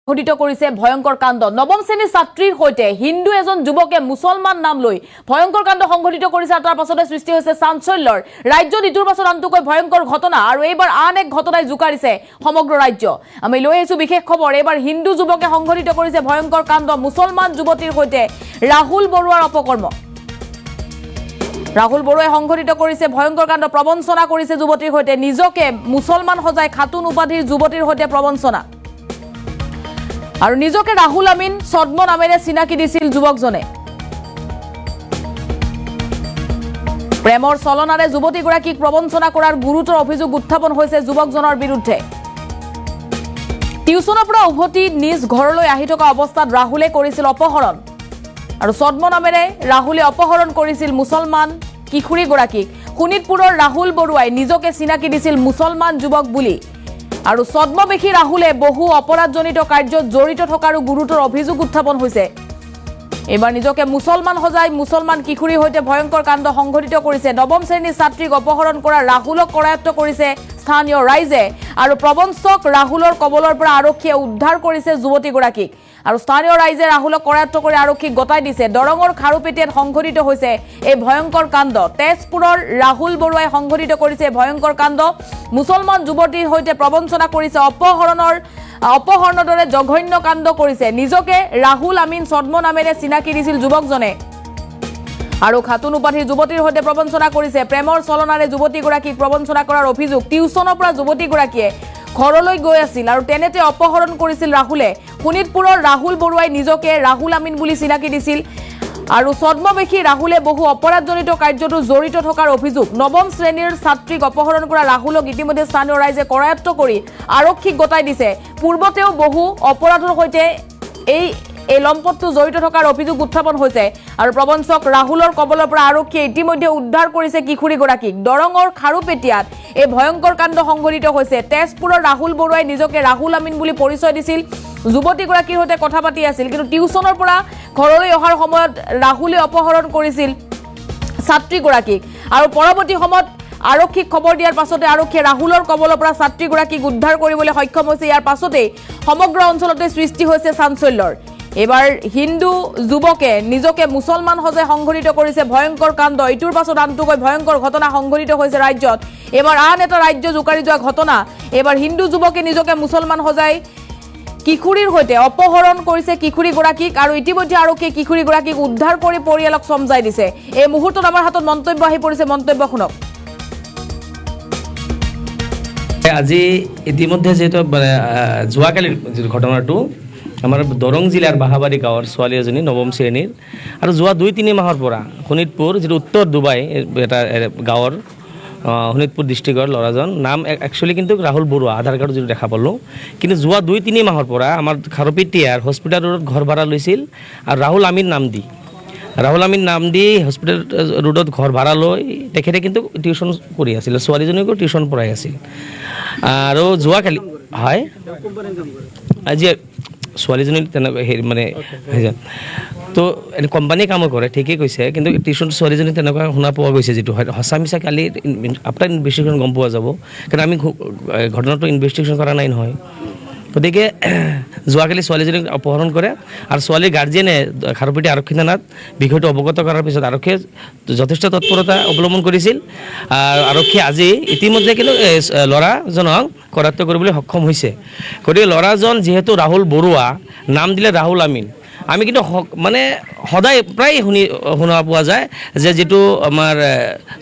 ঘটিত কৰিছে ভয়ংকৰ কাণ্ড নৱম শ্ৰেণীৰ ছাত্ৰীৰ সৈতে হিন্দু এজন যুৱকে মুছলমান নাম লৈ ভয়ংকৰ কাণ্ড সংঘটিত কৰিছে তাৰ পাছতে সৃষ্টি হৈছে চাঞ্চল্যৰ ৰাজ্যত ইটোৰ পাছত আনটোকৈ ভয়ংকৰ ঘটনা আৰু এইবাৰ আন এক ঘটনাই জুকাৰিছে সমগ্ৰ ৰাজ্য আমি লৈ আহিছো বিশেষ খবৰ এইবাৰ হিন্দু যুৱকে সংঘটিত কৰিছে ভয়ংকৰ কাণ্ড মুছলমান যুৱতীৰ সৈতে ৰাহুল বৰুৱাৰ অপকৰ্ম ৰাহুল বৰুৱাই সংঘটিত কৰিছে ভয়ংকৰ কাণ্ড প্ৰবঞ্চনা কৰিছে যুৱতীৰ সৈতে নিজকে মুছলমান সজাই খাতুন উপাধিৰ যুৱতীৰ সৈতে প্ৰবঞ্চনা আৰু নিজকে ৰাহুল আমিন সদ্ম নামেৰে চিনাকি দিছিল যুৱকজনে প্ৰেমৰ চলনাৰে যুৱতীগৰাকীক প্ৰবঞ্চনা কৰাৰ গুৰুতৰ অভিযোগ উত্থাপন হৈছে যুৱকজনৰ বিৰুদ্ধে টিউচনৰ পৰা উভতি নিজ ঘৰলৈ আহি থকা অৱস্থাত ৰাহুলে কৰিছিল অপহৰণ আৰু সদ্ম নামেৰে ৰাহুলে অপহৰণ কৰিছিল মুছলমান কিশোৰীগৰাকীক শোণিতপুৰৰ ৰাহুল বৰুৱাই নিজকে চিনাকি দিছিল মুছলমান যুৱক বুলি আৰু সদ্মবেশী ৰাহুলে বহু অপৰাধজনিত কাৰ্যত জড়িত থকাৰো গুৰুতৰ অভিযোগ উত্থাপন হৈছে এবাৰ নিজকে মুছলমান সজাই মুছলমান কিশোৰীৰ সৈতে ভয়ংকৰ কাণ্ড সংঘটিত কৰিছে নৱম শ্ৰেণীৰ ছাত্ৰীক অপহৰণ কৰা ৰাহুলক কৰায়ত্ব কৰিছে স্থানীয় ৰাইজে আৰু প্ৰবঞ্চক ৰাহুলৰ কবলৰ পৰা আৰক্ষীয়ে উদ্ধাৰ কৰিছে যুৱতীগৰাকীক আৰু স্থানীয় ৰাইজে ৰাহুলক কৰায়ত্ব কৰি আৰক্ষীক গতাই দিছে দৰঙৰ খাৰুপেটিয়াত সংঘটিত হৈছে এই ভয়ংকৰ কাণ্ড তেজপুৰৰ ৰাহুল বৰুৱাই সংঘটিত কৰিছে ভয়ংকৰ কাণ্ড মুছলমান যুৱতীৰ সৈতে প্ৰবঞ্চনা কৰিছে অপহৰণৰ দৰে জঘন্য কাণ্ড কৰিছে নিজকে ৰাহুল আমিন সদ্ম নামেৰে চিনাকি দিছিল যুৱকজনে আৰু খাতুন উপাধিৰ যুৱতীৰ সৈতে প্ৰবঞ্চনা কৰিছে প্ৰেমৰ চলনাৰে যুৱতীগৰাকীক প্ৰবঞ্চনা কৰাৰ অভিযোগ টিউচনৰ পৰা যুৱতীগৰাকীয়ে ঘৰলৈ গৈ আছিল আৰু তেনেতে অপহৰণ কৰিছিল ৰাহুলে শোণিতপুৰৰ ৰাহুল বৰুৱাই নিজকে ৰাহুল আমিন বুলি চিনাকি দিছিল আৰু সদ্মবেশী ৰাহুলে বহু অপৰাধজনিত কাৰ্যতো জড়িত থকাৰ অভিযোগ নৱম শ্ৰেণীৰ ছাত্ৰীক অপহৰণ কৰা ৰাহুলক ইতিমধ্যে স্থানীয় ৰাইজে কৰায়ত্ব কৰি আৰক্ষীক গতাই দিছে পূৰ্বতেও বহু অপৰাধৰ সৈতে এই লম্পটটো জড়িত থকাৰ অভিযোগ উত্থাপন হৈছে আৰু প্ৰবঞ্চক ৰাহুলৰ কবলৰ পৰা আৰক্ষীয়ে ইতিমধ্যে উদ্ধাৰ কৰিছে কিশোৰীগৰাকীক দৰঙৰ খাৰুপেটিয়াত এই ভয়ংকৰ কাণ্ড সংঘটিত হৈছে তেজপুৰৰ ৰাহুল বৰুৱাই নিজকে ৰাহুল আমিন বুলি পৰিচয় দিছিল যুৱতীগৰাকীৰ সৈতে কথা পাতি আছিল কিন্তু টিউচনৰ পৰা ঘৰলৈ অহাৰ সময়ত ৰাহুলে অপহৰণ কৰিছিল ছাত্ৰীগৰাকীক আৰু পৰৱৰ্তী সময়ত আৰক্ষীক খবৰ দিয়াৰ পাছতে আৰক্ষীয়ে ৰাহুলৰ কবলৰ পৰা ছাত্ৰীগৰাকীক উদ্ধাৰ কৰিবলৈ সক্ষম হৈছে ইয়াৰ পাছতে সমগ্ৰ অঞ্চলতে সৃষ্টি হৈছে চাঞ্চল্যৰ এবাৰ হিন্দু যুৱকে নিজকে মুছলমান সজাই সংঘটিত কৰিছে ভয়ংকৰ কাণ্ড ইটোৰ পাছত আনটোকৈ ভয়ংকৰ ঘটনা সংঘটিত হৈছে ৰাজ্যত এবাৰ আন এটা ৰাজ্য জোকাৰি যোৱা ঘটনা এবাৰ হিন্দু যুৱকে নিজকে মুছলমান সজাই কিশোৰীৰ সৈতে অপহৰণ কৰিছে কিশোৰীগৰাকীক আৰু ইতিমধ্যে আৰক্ষীয়ে কিশোৰীগৰাকীক উদ্ধাৰ কৰি পৰিয়ালক সমজাই দিছে এই মুহূৰ্তত আমাৰ হাতত মন্তব্য আহি পৰিছে মন্তব্য শুনক আজি ইতিমধ্যে যেহেতু যোৱাকালিৰ ঘটনাটো আমাৰ দৰং জিলাৰ বাহাবাৰী গাঁৱৰ ছোৱালী এজনী নৱম শ্ৰেণীৰ আৰু যোৱা 2-3 মাহৰ পৰা শোণিতপুৰ যিটো উত্তৰ ডুবাই এটা গাঁৱৰ শোণিতপুৰ ডিষ্ট্ৰিক্টৰ ল'ৰাজন নাম একচুৱেলি কিন্তু ৰাহুল বৰুৱা আধাৰ কাৰ্ড যিটো দেখা পালোঁ কিন্তু যোৱা 2-3 মাহৰ পৰা আমাৰ খাৰুপেটিয়াৰ হস্পিটেল ৰোডত ঘৰ ভাড়া লৈছিল আৰু ৰাহুল আমিন নাম দি হস্পিটেল ৰোডত ঘৰ ভাড়া লৈ তেখেতে কিন্তু টিউশ্যন কৰি আছিল ছোৱালীজনীকো টিউশ্যন পঢ়াই আছিল আৰু যোৱাকালি হয় আজি ছোৱালীজনী তেনেকুৱা হেৰি মানে তো কোম্পানী কামো কৰে ঠিকেই কৈছে কিন্তু টিউশ্যন ছোৱালীজনী তেনেকুৱা শুনা পোৱা গৈছে যিটো হয় সঁচা মিছা কালি আফটাৰ ইনভেষ্টিগেশ্যন গম পোৱা যাব কাৰণ আমি ঘটনাটো ইনভেষ্টিগেশ্যন কৰা নাই নহয় গতিকে যোৱাকালি ছোৱালীজনীক অপহৰণ কৰে আৰু ছোৱালীৰ গাৰ্জেনে খাৰুপেটিয়া আৰক্ষী থানাত বিষয়টো অৱগত কৰাৰ পিছত আৰক্ষীয়ে যথেষ্ট তৎপৰতা অৱলম্বন কৰিছিল আৰু আৰক্ষীয়ে আজি ইতিমধ্যে কিন্তু ল'ৰাজনক কৰায়ত্ব কৰিবলৈ সক্ষম হৈছে গতিকে ল'ৰাজন যিহেতু ৰাহুল বৰুৱা নাম দিলে ৰাহুল আমিন আমি কিন্তু মানে সদায় প্ৰায় শুনা পোৱা যায় যে যিটো আমাৰ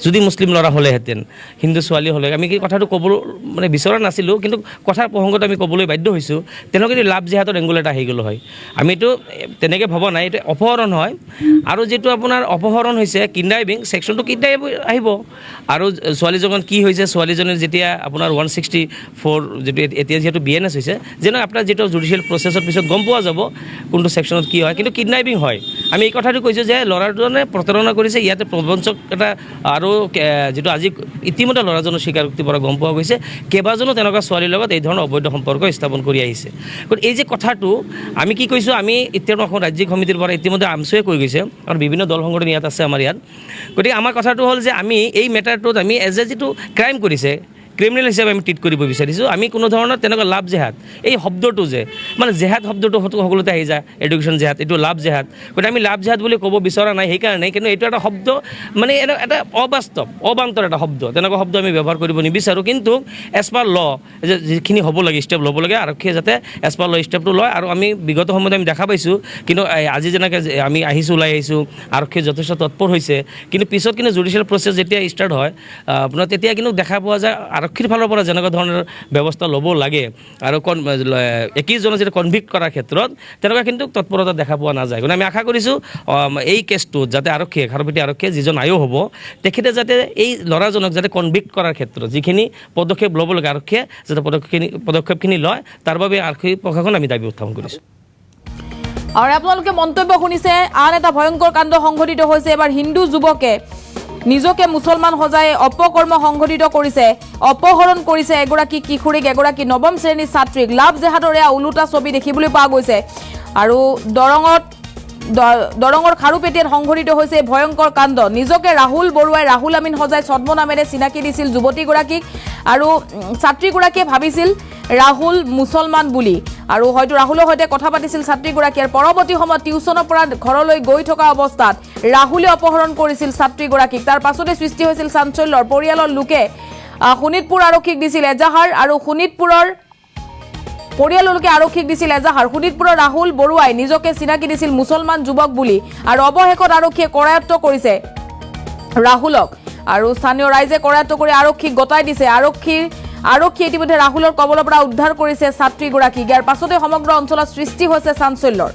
যদি মুছলিম ল'ৰা হ'লেহেঁতেন হিন্দু ছোৱালী হ'লে আমি কি কথাটো ক'ব মানে বিচৰা নাছিলোঁ কিন্তু কথাৰ প্ৰসংগত আমি ক'বলৈ বাধ্য হৈছোঁ তেনেকুৱা যদি লাভ জেহাদৰ এংগুল এটা আহি গ'ল হয় আমিতো তেনেকৈ ভবা নাই এইটো অপহৰণ হয় আৰু যিটো আপোনাৰ অপহৰণ হৈছে কিডনেপিং ছেকশ্যনটো কিডনেপ আহিব আৰু ছোৱালীজনৰ কি হৈছে ছোৱালীজনীৰ যেতিয়া আপোনাৰ 164 যিটো এতিয়া যিহেতু BNS হৈছে যেনে আপোনাৰ যিটো জুডিচিয়েল প্ৰচেছৰ পিছত গম পোৱা যাব কোনটো ছেকশ্যনত কি হয় কিন্তু কিডনেপিং হয় আমি এই কথাটো কৈছোঁ যে ল'ৰাজনে প্ৰতাৰণা কৰিছে ইয়াতে প্ৰবঞ্চক এটা আৰু যেটো আজি ইতিমধ্যে ল'ৰাজনৰ স্বীকাৰোক্তিৰ পৰা গম পোৱা গৈছে কেইবাজনো তেনেকুৱা ছোৱালীৰ লগত এই ধৰণৰ অবৈধ সম্পৰ্ক স্থাপন কৰি আহিছে গতিকে এই যে কথাটো আমি কি কৈছোঁ আমি এতিয়া অসম ৰাজ্যিক সমিতিৰ পৰা ইতিমধ্যে আমচুৱে কৈ গৈছে আৰু বিভিন্ন দল সংগঠন ইয়াত আছে আমাৰ ইয়াত গতিকে আমাৰ কথাটো হ'ল যে আমি এই মেটাৰটোত আমি এজ এ যিটো ক্ৰাইম কৰিছে ক্ৰিমিনেল হিচাপে আমি ট্ৰিট কৰিব বিচাৰিছোঁ। আমি কোনো ধৰণৰ তেনেকুৱা লাভ জেহাদ, এই শব্দটো যে মানে জেহাদ শব্দটো সকলোতে আহি যায়, এডুকেশ্যন জেহাদ, এইটো লাভ জেহাদ, গতিকে আমি লাভ জেহাদ বুলি ক'ব বিচৰা নাই সেইকাৰণে, কিন্তু এইটো এটা শব্দ মানে এটা অবাস্তৱ অবান্তৰ এটা শব্দ, তেনেকুৱা শব্দ আমি ব্যৱহাৰ কৰিব নিবিচাৰোঁ। কিন্তু এজ পাৰ ল যে যিখিনি হ'ব লাগে ষ্টেপ ল'ব লাগে আৰক্ষীয়ে যাতে এজ পাৰ ল ষ্টেপটো লয়। আৰু আমি বিগত সময়ত আমি দেখা পাইছোঁ, কিন্তু আজি যেনেকৈ আমি ওলাই আহিছোঁ আৰক্ষী যথেষ্ট তৎপৰ হৈছে, কিন্তু পিছত কিন্তু জুডিচিয়েল প্ৰচেছ যেতিয়া ষ্টাৰ্ট হয় আপোনাৰ তেতিয়া কিন্তু দেখা পোৱা যায় আৰক্ষীৰ ফালৰ পৰা যেনেকুৱা ধৰণৰ ব্যৱস্থা ল'ব লাগে আৰু একেইজনক যেতিয়া কনভিক্ট কৰাৰ ক্ষেত্ৰত তেনেকুৱা কিন্তু তৎপৰতা দেখা পোৱা নাযায়। গতিকে আমি আশা কৰিছোঁ এই কেছটোত যাতে আৰক্ষীয়ে খাৰুপেটীয়া আৰক্ষীয়ে যিজন আয়ো হ'ব তেখেতে যাতে এই ল'ৰাজনক যাতে কনভিক্ট কৰাৰ ক্ষেত্ৰত যিখিনি পদক্ষেপ ল'ব লাগে আৰক্ষীয়ে যাতে পদক্ষেপখিনি লয়, তাৰ বাবে আৰক্ষী প্ৰশাসন আমি দাবী উত্থাপন কৰিছোঁ। আৰু আপোনালোকে মন্তব্য শুনিছে, আন এটা ভয়ংকৰ কাণ্ড সংঘটিত হৈছে। এবাৰ হিন্দু যুৱকে নিজকে মুছলমান সজাই অপকৰ্ম সংঘটিত কৰিছে, অপহৰণ কৰিছে এগৰাকী কিশোৰীক, এগৰাকী নৱম শ্ৰেণীৰ ছাত্ৰীক। লাভ জেহাদৰে ওলোটা ছবি দেখিবলৈ পোৱা গৈছে। আৰু দৰঙৰ খাৰুপেটীয়াত সংঘটিত হৈছে ভয়ংকৰ কাণ্ড। নিজকে ৰাহুল বৰুৱাই ৰাহুল আমিন সজাই ছদ্ম নামেৰে চিনাকি দিছিল যুৱতীগৰাকীক, আৰু ছাত্ৰীগৰাকীয়ে ভাবিছিল ৰাহুল মুছলমান বুলি, আৰু হয়তো ৰাহুলৰ সৈতে কথা পাতিছিল ছাত্ৰীগৰাকীয়ে। পৰৱৰ্তী সময়ত টিউচনৰ পৰা ঘৰলৈ গৈ থকা অৱস্থাত ৰাহুলে অপহৰণ কৰিছিল ছাত্ৰীগৰাকীক। তাৰ পাছতে সৃষ্টি হৈছিল চাঞ্চল্যৰ। পৰিয়ালৰ লোকে শোণিতপুৰ আৰক্ষীক দিছিল এজাহাৰ, আৰু শোণিতপুৰৰ ৰাহুল বৰুৱাই নিজকে চিনাকি দিছিল মুছলমান যুৱক বুলি, আৰু অৱশেষত আৰক্ষীয়ে কৰায়ত্ব কৰিছে ৰাহুলক, আৰু স্থানীয় ৰাইজে কৰায়ত্ব কৰি আৰক্ষীক গতাই দিছে। আৰক্ষীয়ে ইতিমধ্যে ৰাহুলৰ কবলৰ পৰা উদ্ধাৰ কৰিছে ছাত্ৰীগৰাকীক। ইয়াৰ পাছতে সমগ্ৰ অঞ্চলত সৃষ্টি হৈছে চাঞ্চল্যৰ।